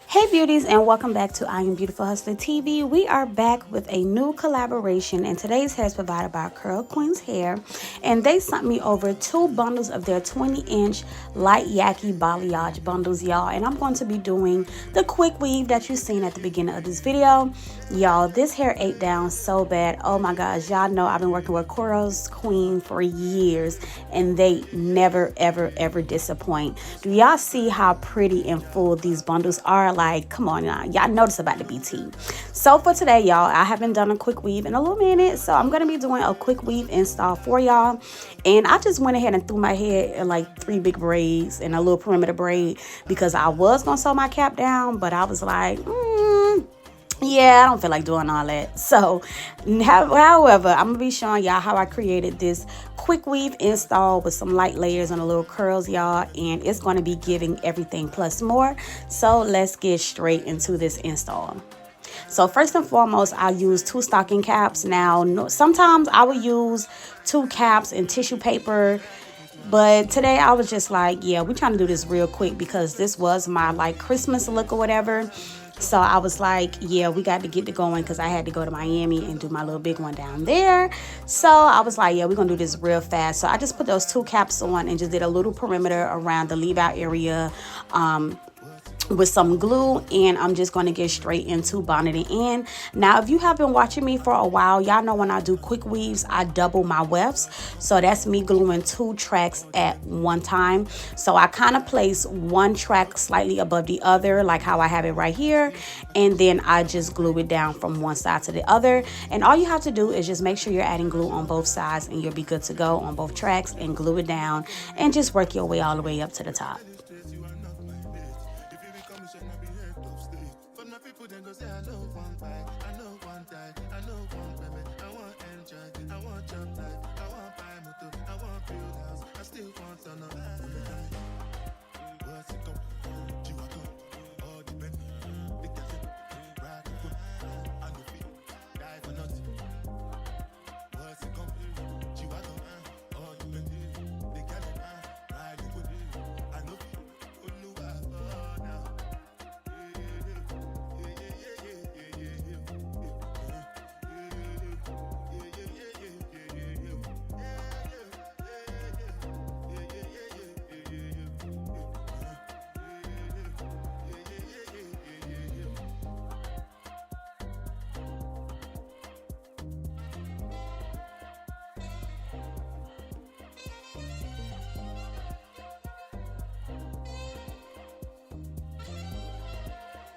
Hey beauties, and welcome back to I Am Beautiful Hustler TV. We are back with a new collaboration, and today's hair is provided by Curlsqueen's Hair, and they sent me over 2 bundles of their 20-inch light Yaki balayage bundles, y'all. And I'm going to be doing the quick weave that you've seen at the beginning of this video. Y'all, this hair ate down so bad. Oh my gosh, y'all know I've been working with Curlsqueen for years, and they never ever disappoint. Do y'all see how pretty and full these bundles are? Like, come on now, y'all know this about the BT. So for today, y'all, I haven't done a quick weave in a little minute, so I'm gonna be doing a quick weave install for y'all. And I just went ahead and threw my head in like 3 big braids and a little perimeter braid because I was gonna sew my cap down, but I was like, yeah, I don't feel like doing all that. So, however, I'm gonna be showing y'all how I created this quick weave install with some light layers and a little curls, y'all, and it's going to be giving everything plus more. So let's get straight into this install. So first and foremost, I use 2 stocking caps. Now, sometimes I will use 2 caps and tissue paper, but today I was just like, yeah, we're trying to do this real quick because this was my like Christmas look or whatever. So I was like, yeah, we got to get it going because I had to go to Miami and do my little big one down there. So I was like, yeah, we're going to do this real fast. So I just put those 2 caps on and just did a little perimeter around the leave out area with some glue, and I'm just going to get straight into bonneting in. Now, if you have been watching me for a while, y'all know when I do quick weaves, I double my wefts. So that's me gluing 2 tracks at one time. So I kind of place 1 track slightly above the other, like how I have it right here, and then I just glue it down from one side to the other. And all you have to do is just make sure you're adding glue on both sides, and you'll be good to go on both tracks, and glue it down and just work your way all the way up to the top.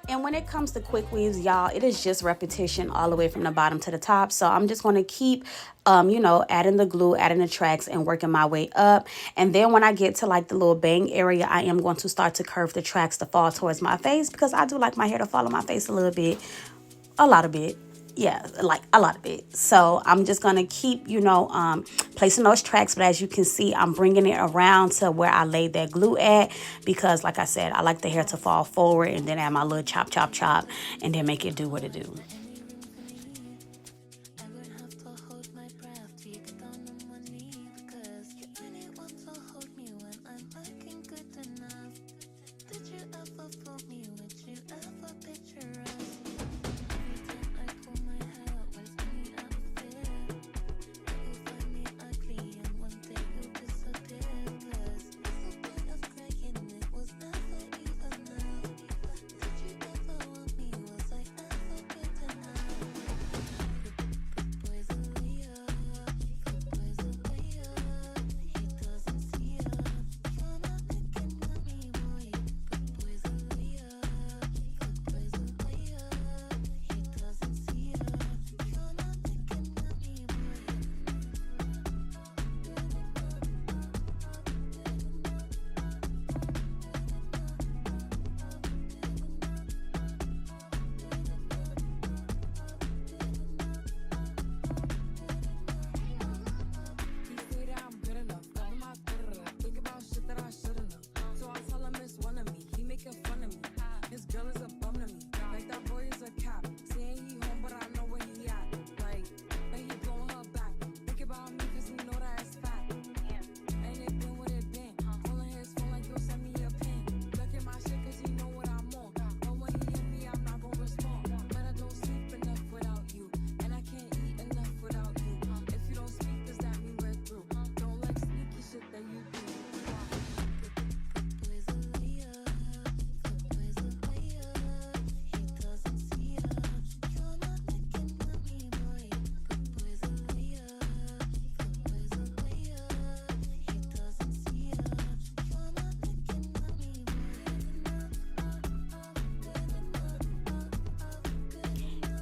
And when it comes to quick weaves, y'all, it is just repetition all the way from the bottom to the top. So I'm just going to keep, adding the glue, adding the tracks, and working my way up. And then when I get to like the little bang area, I am going to start to curve the tracks to fall towards my face because I do like my hair to fall on my face a little bit, a lot of bit. Yeah, like a lot of it. So I'm just gonna keep, placing those tracks. But as you can see, I'm bringing it around to where I laid that glue at because, like I said, I like the hair to fall forward and then add my little chop, and then make it do what it do.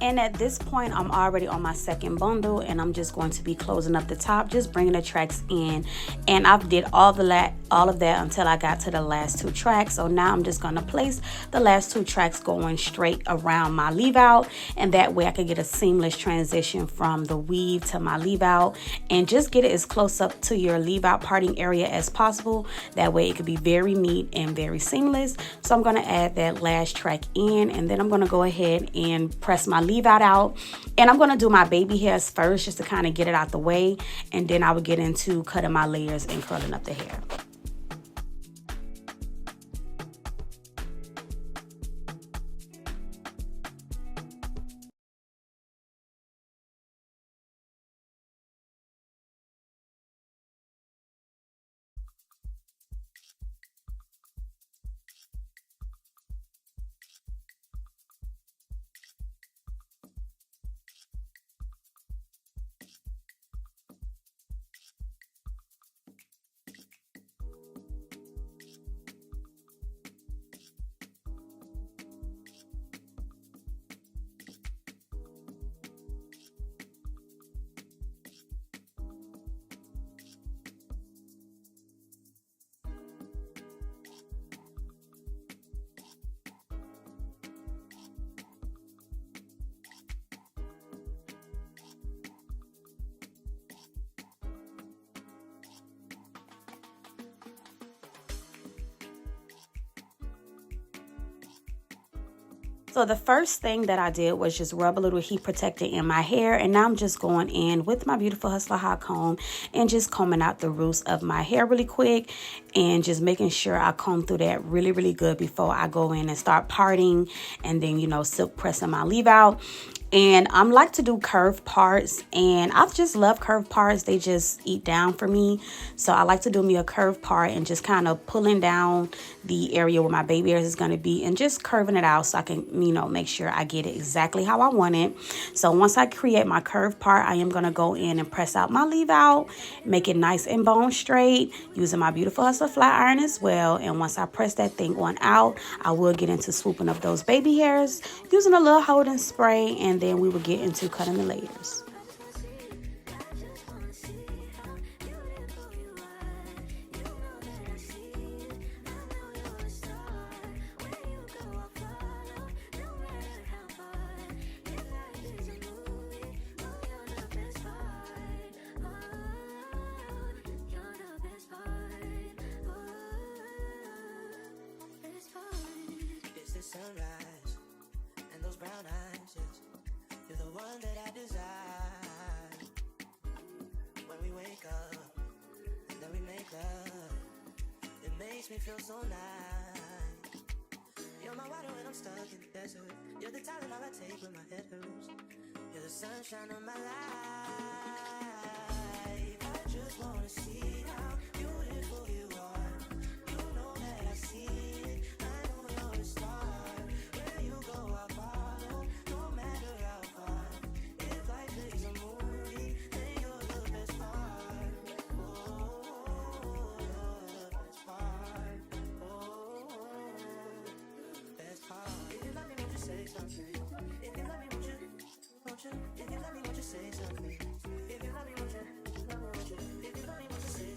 And at this point, I'm already on my second bundle, and I'm just going to be closing up the top, just bringing the tracks in. And I've did all of that until I got to the last two tracks. So now I'm just going to place the last two tracks going straight around my leave out, and that way I can get a seamless transition from the weave to my leave out, and just get it as close up to your leave out parting area as possible. That way it could be very neat and very seamless. So I'm going to add that last track in, and then I'm going to go ahead and press my leave out, and I'm going to do my baby hairs first just to kind of get it out the way, and then I will get into cutting my layers and curling up the hair. So the first thing that I did was just rub a little heat protector in my hair, and now I'm just going in with my Beautiful Hustler hot comb and just combing out the roots of my hair really quick, and just making sure I comb through that really good before I go in and start parting, and then, you know, silk pressing my leave out. And I'm like to do curved parts, and I just love curved parts. They just eat down for me. So I like to do me a curved part and just kind of pulling down the area where my baby hairs is going to be and just curving it out so I can, you know, make sure I get it exactly how I want it. So once I create my curved part, I am going to go in and press out my leave out, make it nice and bone straight using my Beautiful Hustler flat iron as well. And once I press that thing on out, I will get into swooping up those baby hairs using a little holding spray, and then we will get into cutting the layers. Sunrise and those brown eyes, yes, you're the one that I desire. When we wake up and then we make love, it makes me feel so nice. You're my water when I'm stuck in the desert. You're the Tylenol I take when my head hurts. You're the sunshine of my life. I just wanna see how beautiful you are. You know that I see it. I know you're a star. If you love me, won't you say something? If you love me, won't you say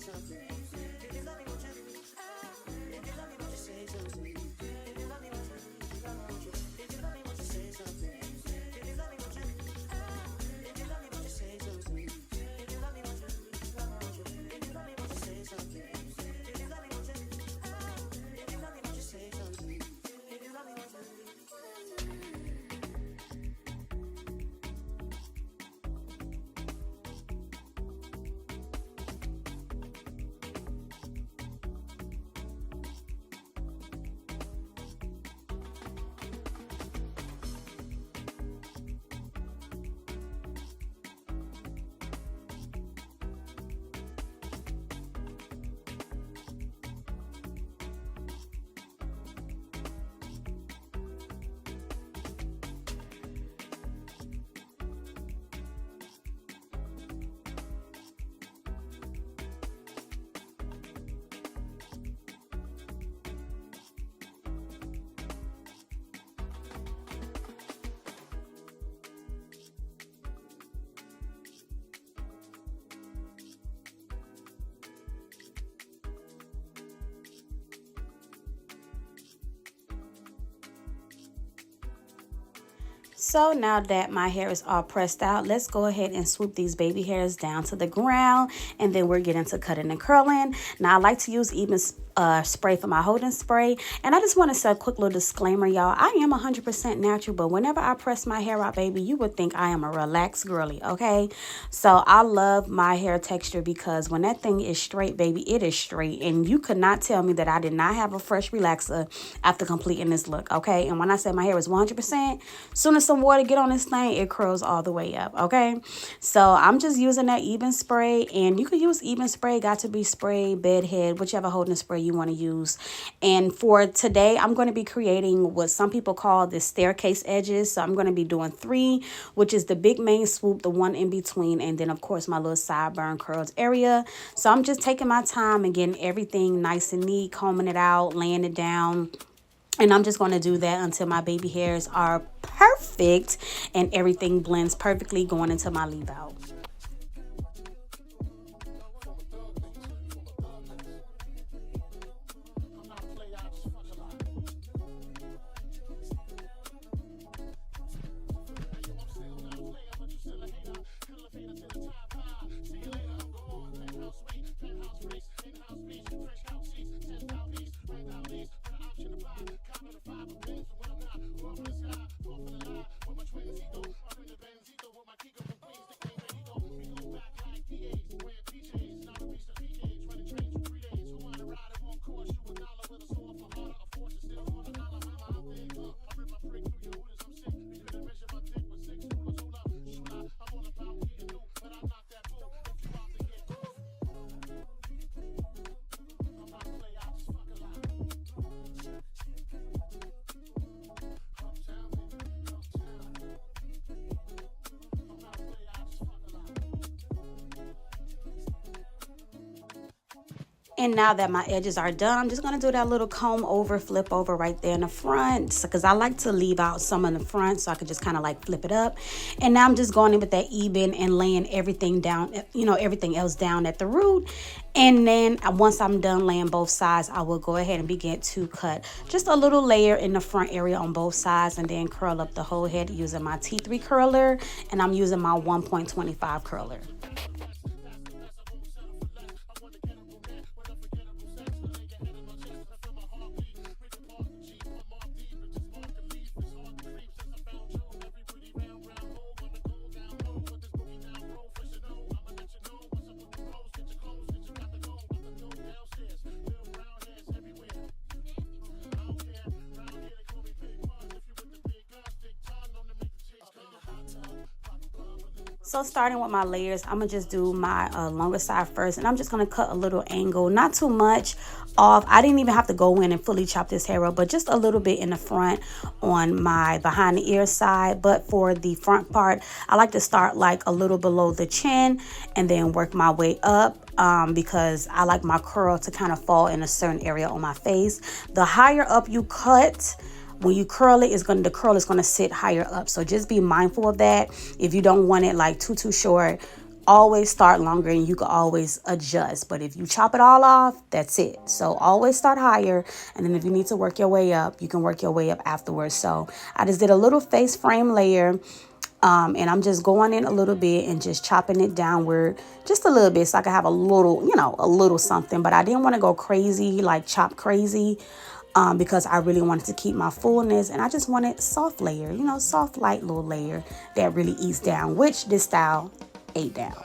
So now that my hair is all pressed out, let's go ahead and swoop these baby hairs down to the ground, and then we're getting to cutting and curling. Now I like to use even spray for my holding spray, and I just want to say a quick little disclaimer, y'all. I am 100% natural, but whenever I press my hair out, baby, you would think I am a relaxed girly, okay? So I love my hair texture because when that thing is straight, baby, it is straight, and you could not tell me that I did not have a fresh relaxer after completing this look, okay? And when I say my hair is 100%, soon as some water get on this thing, it curls all the way up, okay? So I'm just using that even spray, and you can use even spray, got to be spray, bed head, whichever holding spray you want to use. And for today, I'm going to be creating what some people call the staircase edges. So I'm going to be doing 3, which is the big main swoop, the one in between, and then of course my little sideburn curls area. So I'm just taking my time and getting everything nice and neat, combing it out, laying it down. And I'm just going to do that until my baby hairs are perfect and everything blends perfectly going into my leave out. And now that my edges are done, I'm just going to do that little comb over, flip over right there in the front, because I like to leave out some in the front so I could just kind of like flip it up. And now I'm just going in with that even and laying everything down, you know, everything else down at the root. And then once I'm done laying both sides, I will go ahead and begin to cut just a little layer in the front area on both sides, and then curl up the whole head using my T3 curler, and I'm using my 1.25 curler. So starting with my layers, I'm going to just do my longer side first. And I'm just going to cut a little angle, not too much off. I didn't even have to go in and fully chop this hair up, but just a little bit in the front on my behind the ear side. But for the front part, I like to start like a little below the chin and then work my way up. Because I like my curl to kind of fall in a certain area on my face. The higher up you cut, when you curl it, the curl is gonna sit higher up. So just be mindful of that. If you don't want it like too short, always start longer and you can always adjust. But if you chop it all off, that's it. So always start higher, and then if you need to work your way up, you can work your way up afterwards. So I just did a little face frame layer. And I'm just going in a little bit and just chopping it downward just a little bit so I can have a little, you know, a little something. But I didn't want to go crazy, like chop crazy, because I really wanted to keep my fullness. And I just wanted soft layer, you know, soft, light little layer that really eats down, which this style ate down.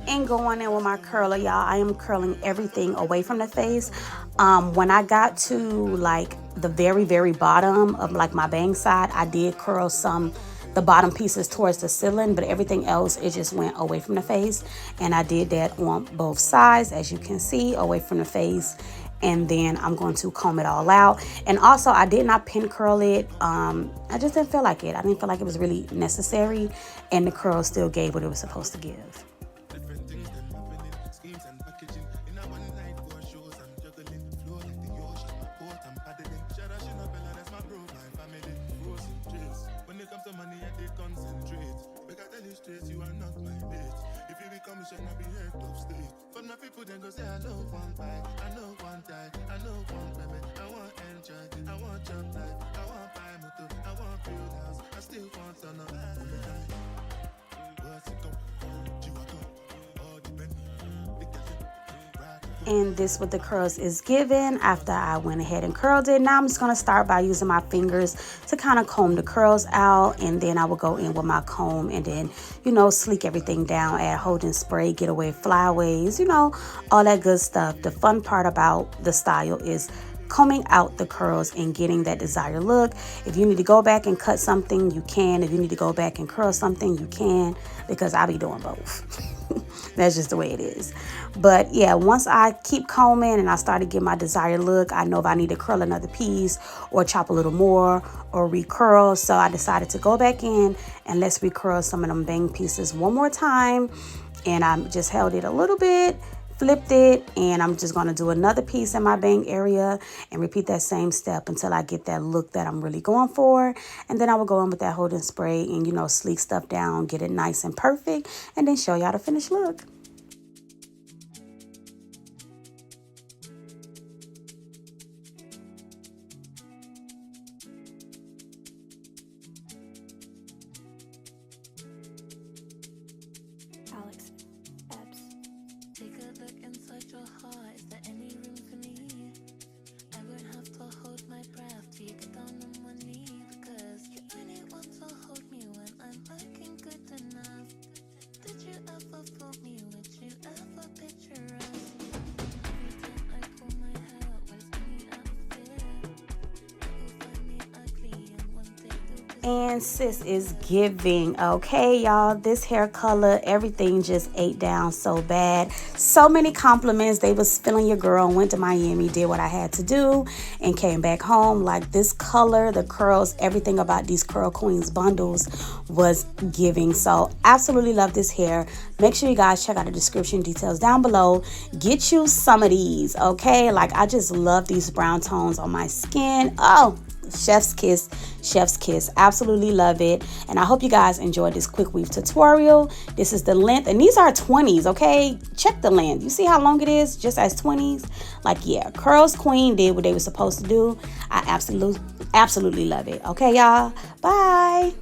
And going in with my curler, y'all, I am curling everything away from the face. When I got to like the very bottom of like my bang side, I did curl the bottom pieces towards the ceiling, but everything else, it just went away from the face. And I did that on both sides, as you can see, away from the face. And then I'm going to comb it all out. And also, I did not pin curl it. I just didn't feel like it. I didn't feel like it was really necessary, and the curl still gave what it was supposed to give. And this what the curls is given after I went ahead and curled it. Now I'm just going to start by using my fingers to kind of comb the curls out, and then I will go in with my comb and then, you know, sleek everything down, add holding spray, get away flyaways, you know, all that good stuff. The fun part about the style is combing out the curls and getting that desired look. If you need to go back and cut something, you can. If you need to go back and curl something, you can, because I'll be doing both. That's just the way it is. But yeah, once I keep combing and I start to get my desired look, I know if I need to curl another piece or chop a little more or recurl. So I decided to go back in and let's recurl some of them bang pieces one more time. And I just held it a little bit, flipped it, and I'm just going to do another piece in my bang area and repeat that same step until I get that look that I'm really going for. And then I will go in with that holding spray and, you know, sleek stuff down, get it nice and perfect, and then show y'all the finished look. Take a look inside your heart. Is there any room for me? I won't have to hold my breath till you get down on one knee, because you only want to hold me when I'm looking good enough. Did you ever fool me? Would you ever picture us? Every time I pull my hair, where's me out of fear? You'll find me ugly and one day you'll And sis is giving. Okay, y'all, this hair color, everything just ate down so bad. So many compliments. They was feeling your girl, went to Miami, did what I had to do, and came back home. Like, this color, the curls, everything about these Curlsqueen bundles was giving. So absolutely love this hair. Make sure you guys check out the description details down below. Get you some of these, okay? Like, I just love these brown tones on my skin. Oh, chef's kiss, chef's kiss. Absolutely love it. And I hope you guys enjoyed this quick weave tutorial. This is the length, and these are 20s, okay? Check the length. You see how long it is, just as 20s? Like, yeah, Curlsqueen did what they were supposed to do. I absolutely love it. Okay, y'all, bye.